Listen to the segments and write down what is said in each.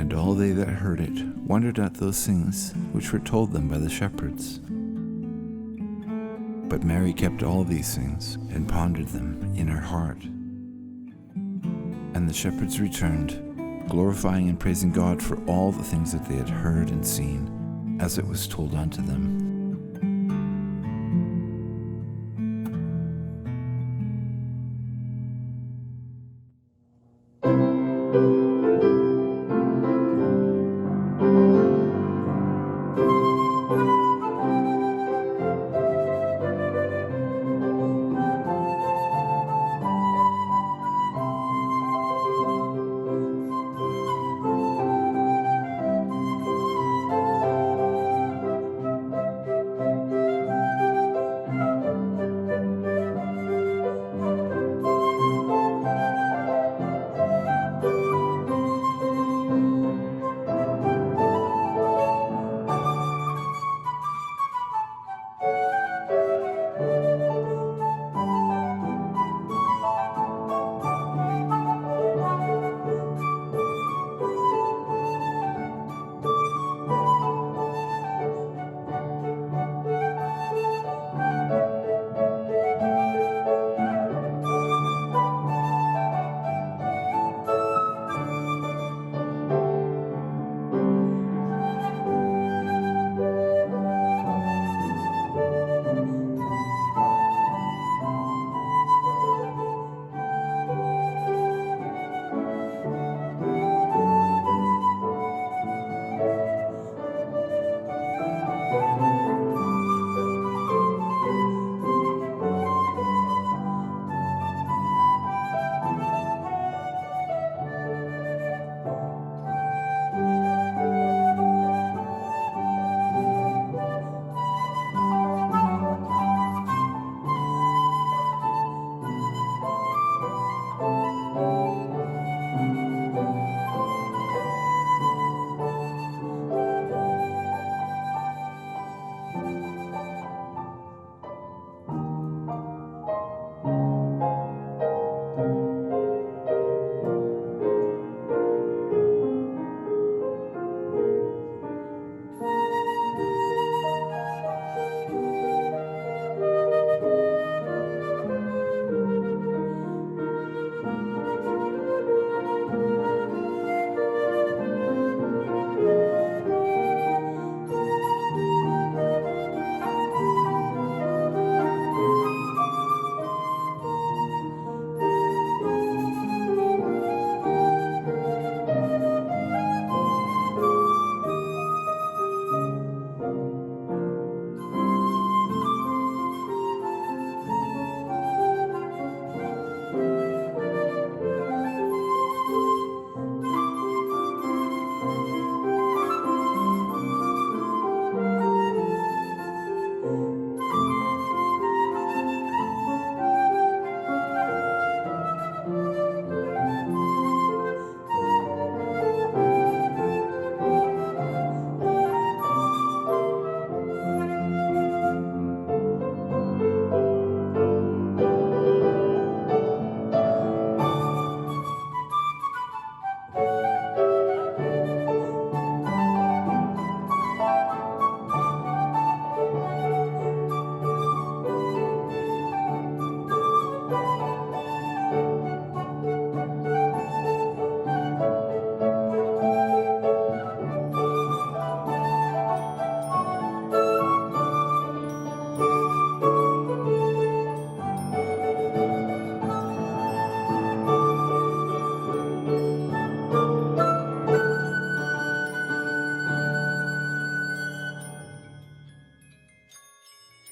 And all they that heard it wondered at those things which were told them by the shepherds. But Mary kept all these things, and pondered them in her heart. And the shepherds returned, glorifying and praising God for all the things that they had heard and seen, as it was told unto them.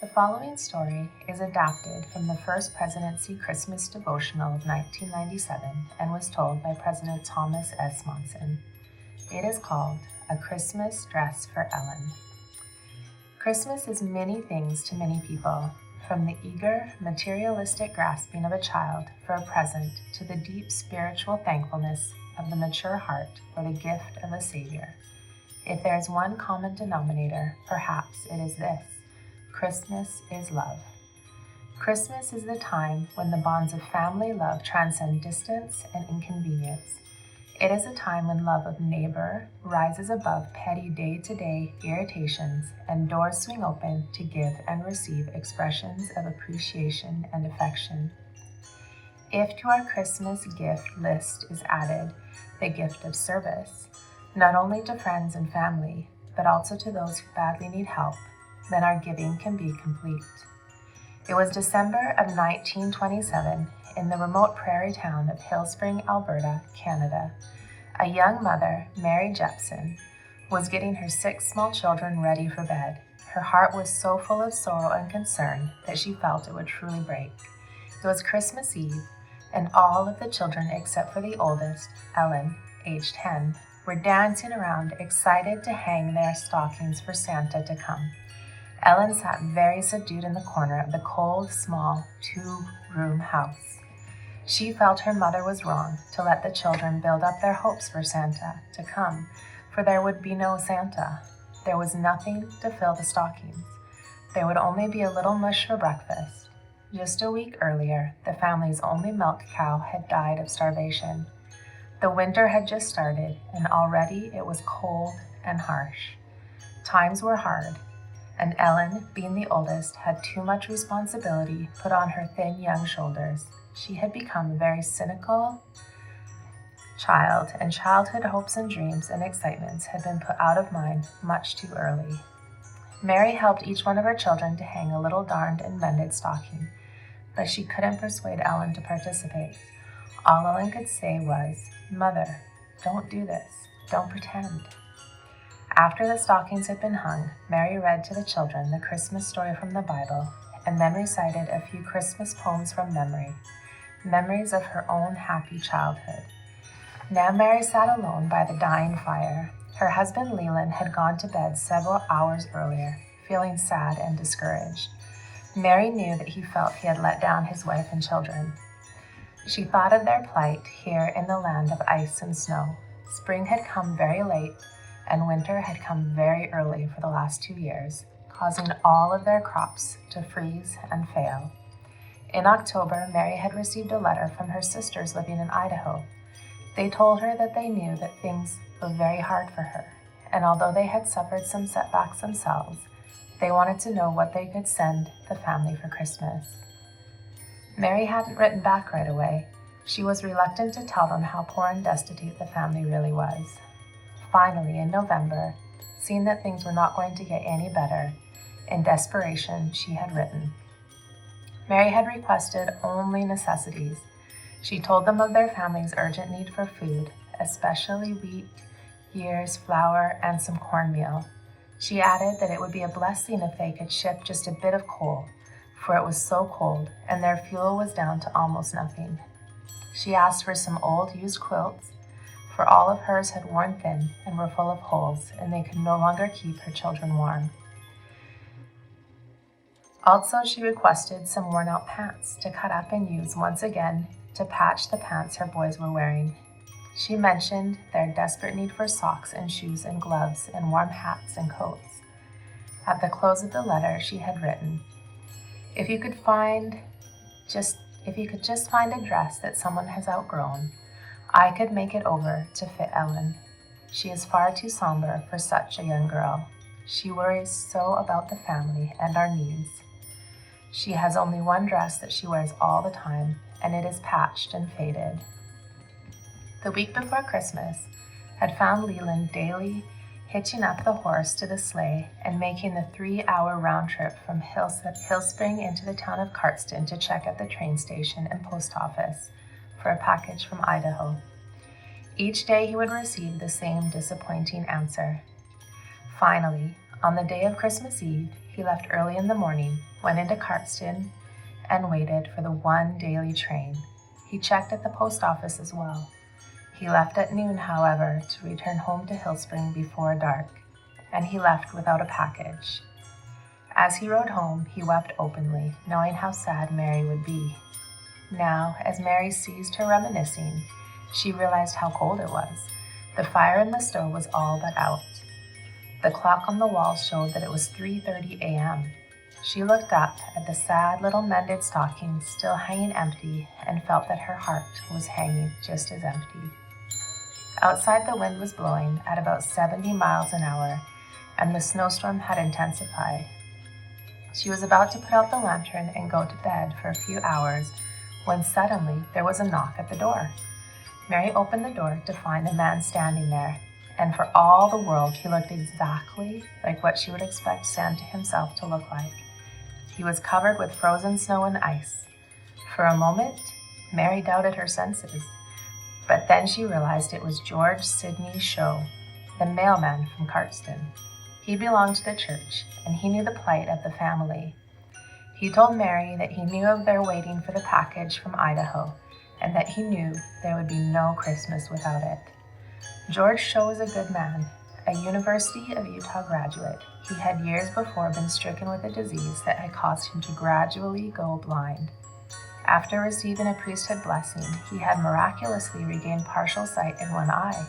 The following story is adapted from the First Presidency Christmas Devotional of 1997 and was told by President Thomas S. Monson. It is called A Christmas Dress for Ellen. Christmas is many things to many people, from the eager, materialistic grasping of a child for a present to the deep spiritual thankfulness of the mature heart for the gift of a Savior. If there is one common denominator, perhaps it is this: Christmas is love. Christmas is the time when the bonds of family love transcend distance and inconvenience. It is a time when love of neighbor rises above petty day-to-day irritations and doors swing open to give and receive expressions of appreciation and affection. If to our Christmas gift list is added the gift of service, not only to friends and family, but also to those who badly need help, then our giving can be complete. It was December of 1927 in the remote prairie town of Hillspring, Alberta, Canada. A young mother, Mary Jepson, was getting her 6 small children ready for bed. Her heart was so full of sorrow and concern that she felt it would truly break. It was Christmas Eve, and all of the children except for the oldest, Ellen, age 10, were dancing around, excited to hang their stockings for Santa to come. Ellen sat very subdued in the corner of the cold, small, 2-room house. She felt her mother was wrong to let the children build up their hopes for Santa to come, for there would be no Santa. There was nothing to fill the stockings. There would only be a little mush for breakfast. Just a week earlier, the family's only milk cow had died of starvation. The winter had just started, and already it was cold and harsh. Times were hard, and Ellen, being the oldest, had too much responsibility put on her thin young shoulders. She had become a very cynical child, and childhood hopes and dreams and excitements had been put out of mind much too early. Mary helped each one of her children to hang a little darned and mended stocking, but she couldn't persuade Ellen to participate. All Ellen could say was, "Mother, don't do this. Don't pretend." After the stockings had been hung, Mary read to the children the Christmas story from the Bible, and then recited a few Christmas poems from memory, memories of her own happy childhood. Now Mary sat alone by the dying fire. Her husband Leland had gone to bed several hours earlier, feeling sad and discouraged. Mary knew that he felt he had let down his wife and children. She thought of their plight here in the land of ice and snow. Spring had come very late, and winter had come very early for the last 2 years, causing all of their crops to freeze and fail. In October, Mary had received a letter from her sisters living in Idaho. They told her that they knew that things were very hard for her, and although they had suffered some setbacks themselves, they wanted to know what they could send the family for Christmas. Mary hadn't written back right away. She was reluctant to tell them how poor and destitute the family really was. Finally, in November, seeing that things were not going to get any better, in desperation, she had written. Mary had requested only necessities. She told them of their family's urgent need for food, especially wheat, ears, flour, and some cornmeal. She added that it would be a blessing if they could ship just a bit of coal, for it was so cold, and their fuel was down to almost nothing. She asked for some old used quilts, for all of hers had worn thin and were full of holes, and they could no longer keep her children warm. Also, she requested some worn-out pants to cut up and use once again to patch the pants her boys were wearing. She mentioned their desperate need for socks and shoes and gloves and warm hats and coats. At the close of the letter, she had written, If you could just find a dress that someone has outgrown, I could make it over to fit Ellen. She is far too somber for such a young girl. She worries so about the family and our needs. She has only one dress that she wears all the time, and it is patched and faded. The week before Christmas had found Leland daily hitching up the horse to the sleigh and making the 3-hour round trip from Hillspring into the town of Cardston to check at the train station and post office for a package from Idaho. Each day he would receive the same disappointing answer. Finally, on the day of Christmas Eve, he left early in the morning, went into Cardston, and waited for the one daily train. He checked at the post office as well. He left at noon, however, to return home to Hillspring before dark, and he left without a package. As he rode home, he wept openly, knowing how sad Mary would be. Now, as Mary ceased her reminiscing, she realized how cold it was. The fire in the stove was all but out. The clock on the wall showed that it was 3:30 a.m. She looked up at the sad little mended stockings still hanging empty and felt that her heart was hanging just as empty. Outside, the wind was blowing at about 70 miles an hour, and the snowstorm had intensified. She was about to put out the lantern and go to bed for a few hours when suddenly there was a knock at the door. Mary opened the door to find a man standing there, and for all the world he looked exactly like what she would expect Santa himself to look like. He was covered with frozen snow and ice. For a moment, Mary doubted her senses, but then she realized it was George Sidney Show, the mailman from Cardston. He belonged to the church, and he knew the plight of the family. He told Mary that he knew of their waiting for the package from Idaho, and that he knew there would be no Christmas without it. George Show was a good man, a University of Utah graduate. He had years before been stricken with a disease that had caused him to gradually go blind. After receiving a priesthood blessing, he had miraculously regained partial sight in one eye.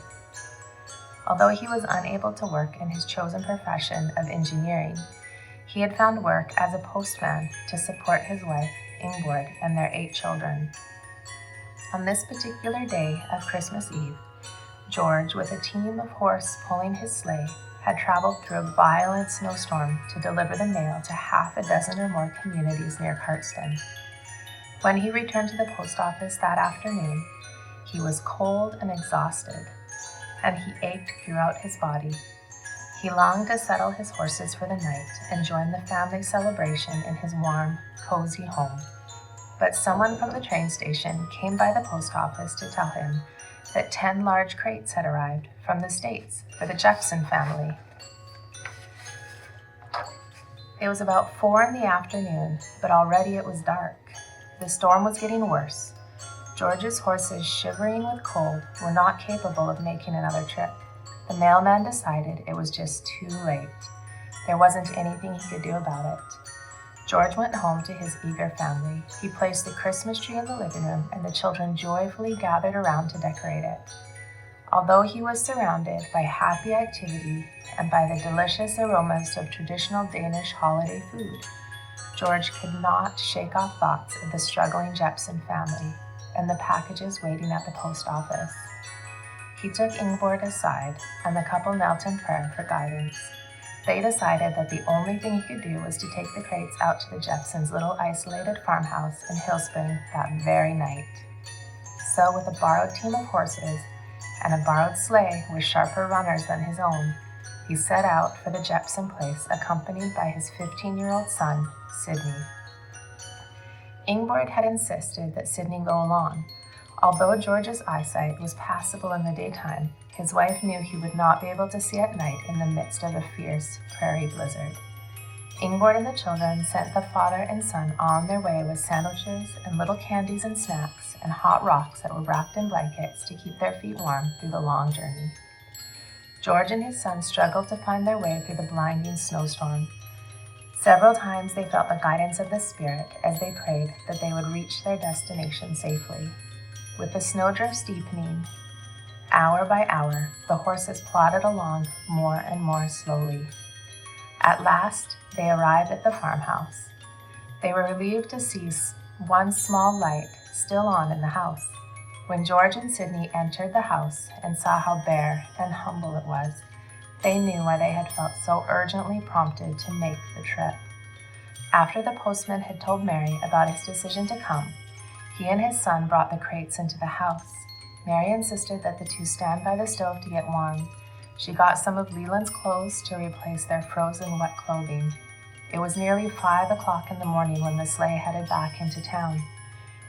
Although he was unable to work in his chosen profession of engineering, he had found work as a postman to support his wife, Ingrid, and their 8 children. On this particular day of Christmas Eve, George, with a team of horse pulling his sleigh, had traveled through a violent snowstorm to deliver the mail to half a dozen or more communities near Cardston. When he returned to the post office that afternoon, he was cold and exhausted, and he ached throughout his body. He longed to settle his horses for the night and join the family celebration in his warm, cozy home. But someone from the train station came by the post office to tell him that 10 large crates had arrived from the States for the Jepson family. It was about 4 in the afternoon, but already it was dark. The storm was getting worse. George's horses, shivering with cold, were not capable of making another trip. The mailman decided it was just too late. There wasn't anything he could do about it. George went home to his eager family. He placed the Christmas tree in the living room, and the children joyfully gathered around to decorate it. Although he was surrounded by happy activity and by the delicious aromas of traditional Danish holiday food, George could not shake off thoughts of the struggling Jepson family and the packages waiting at the post office. He took Ingrid aside, and the couple knelt in prayer for guidance. They decided that the only thing he could do was to take the crates out to the Jepsons' little isolated farmhouse in Hillspring that very night. So, with a borrowed team of horses and a borrowed sleigh with sharper runners than his own, he set out for the Jepson place, accompanied by his 15-year-old son, Sidney. Ingrid had insisted that Sidney go along. Although George's eyesight was passable in the daytime, his wife knew he would not be able to see at night in the midst of a fierce prairie blizzard. Ingrid and the children sent the father and son on their way with sandwiches and little candies and snacks and hot rocks that were wrapped in blankets to keep their feet warm through the long journey. George and his son struggled to find their way through the blinding snowstorm. Several times they felt the guidance of the Spirit as they prayed that they would reach their destination safely. With the snowdrifts deepening, hour by hour, the horses plodded along more and more slowly. At last, they arrived at the farmhouse. They were relieved to see one small light still on in the house. When George and Sidney entered the house and saw how bare and humble it was, they knew why they had felt so urgently prompted to make the trip. After the postman had told Mary about his decision to come, he and his son brought the crates into the house. Mary insisted that the two stand by the stove to get warm. She got some of Leland's clothes to replace their frozen wet clothing. It was nearly 5 o'clock in the morning when the sleigh headed back into town.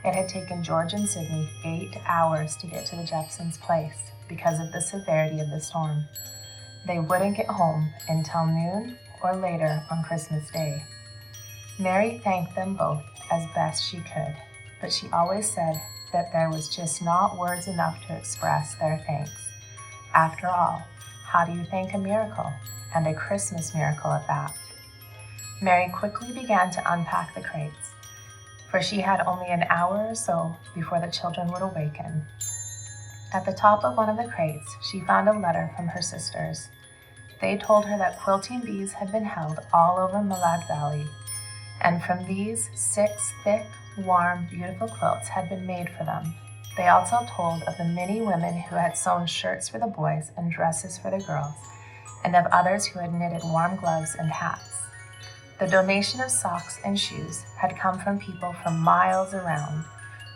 It had taken George and Sidney 8 hours to get to the Jepsons' place because of the severity of the storm. They wouldn't get home until noon or later on Christmas Day. Mary thanked them both as best she could, but she always said that there was just not words enough to express their thanks. After all, how do you thank a miracle, and a Christmas miracle at that? Mary quickly began to unpack the crates, for she had only an hour or so before the children would awaken. At the top of one of the crates, she found a letter from her sisters. They told her that quilting bees had been held all over Malad Valley, and from these 6 thick, warm, beautiful quilts had been made for them. They also told of the many women who had sewn shirts for the boys and dresses for the girls, and of others who had knitted warm gloves and hats. The donation of socks and shoes had come from people from miles around.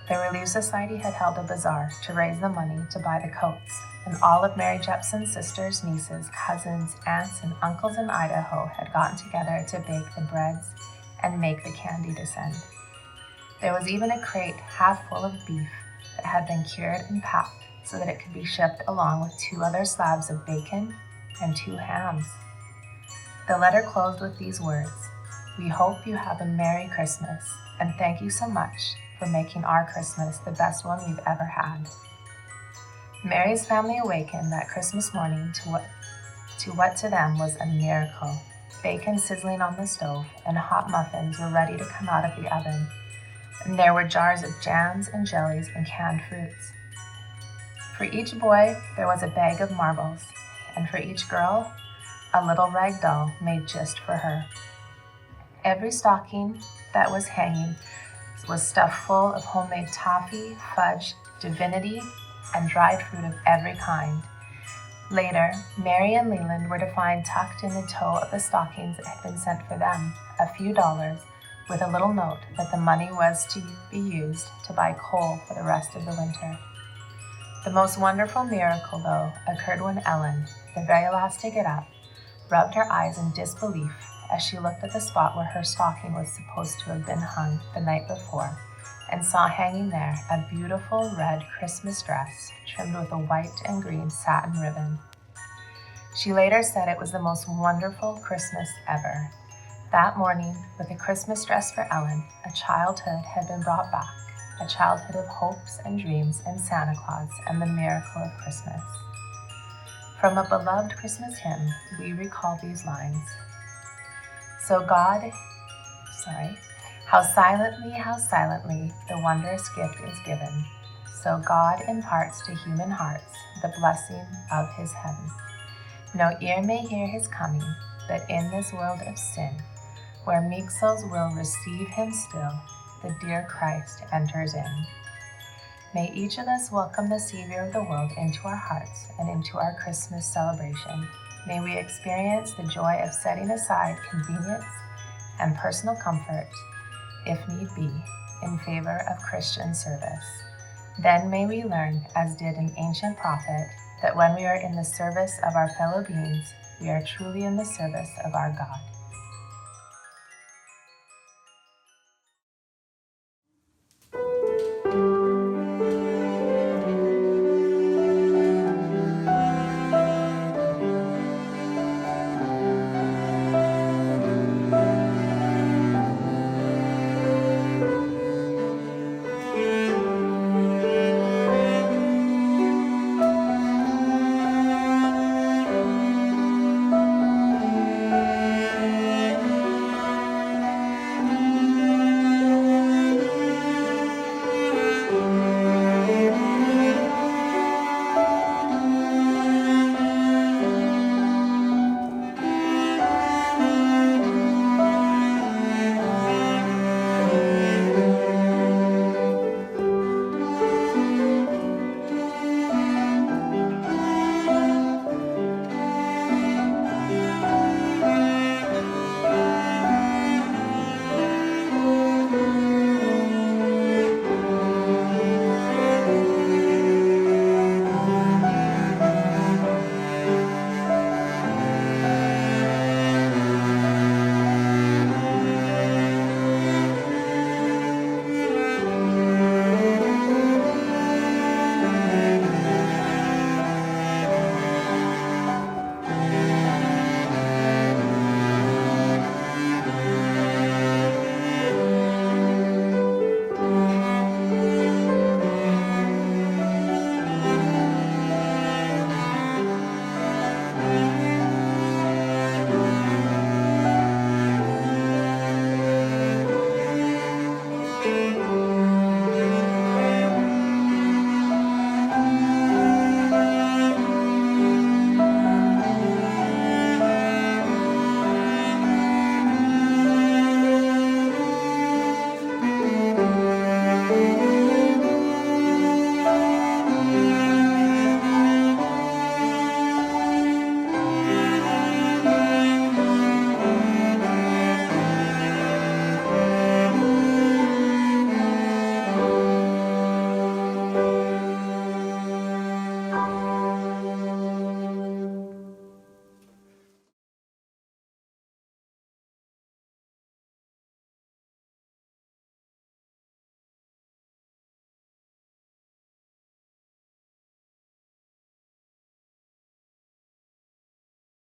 The Relief Society had held a bazaar to raise the money to buy the coats, and all of Mary Jepson's sisters, nieces, cousins, aunts, and uncles in Idaho had gotten together to bake the breads and make the candy descend. There was even a crate half full of beef that had been cured and packed so that it could be shipped along with 2 other slabs of bacon and 2 hams. The letter closed with these words: "We hope you have a Merry Christmas, and thank you so much for making our Christmas the best one we've ever had." Mary's family awakened that Christmas morning to what to them was a miracle. Bacon sizzling on the stove and hot muffins were ready to come out of the oven, and there were jars of jams and jellies and canned fruits. For each boy, there was a bag of marbles, and for each girl, a little rag doll made just for her. Every stocking that was hanging was stuffed full of homemade toffee, fudge, divinity, and dried fruit of every kind. Later, Mary and Leland were to find tucked in the toe of the stockings that had been sent for them a few dollars, with a little note that the money was to be used to buy coal for the rest of the winter. The most wonderful miracle, though, occurred when Ellen, the very last to get up, rubbed her eyes in disbelief as she looked at the spot where her stocking was supposed to have been hung the night before, and saw hanging there a beautiful red Christmas dress trimmed with a white and green satin ribbon. She later said it was the most wonderful Christmas ever. That morning, with a Christmas dress for Ellen, a childhood had been brought back, a childhood of hopes and dreams and Santa Claus and the miracle of Christmas. From a beloved Christmas hymn, we recall these lines. How silently the wondrous gift is given. So God imparts to human hearts the blessing of his heaven. No ear may hear his coming, but in this world of sin, where meek souls will receive him still, the dear Christ enters in. May each of us welcome the Savior of the world into our hearts and into our Christmas celebration. May we experience the joy of setting aside convenience and personal comfort, if need be, in favor of Christian service. Then may we learn, as did an ancient prophet, that when we are in the service of our fellow beings, we are truly in the service of our God.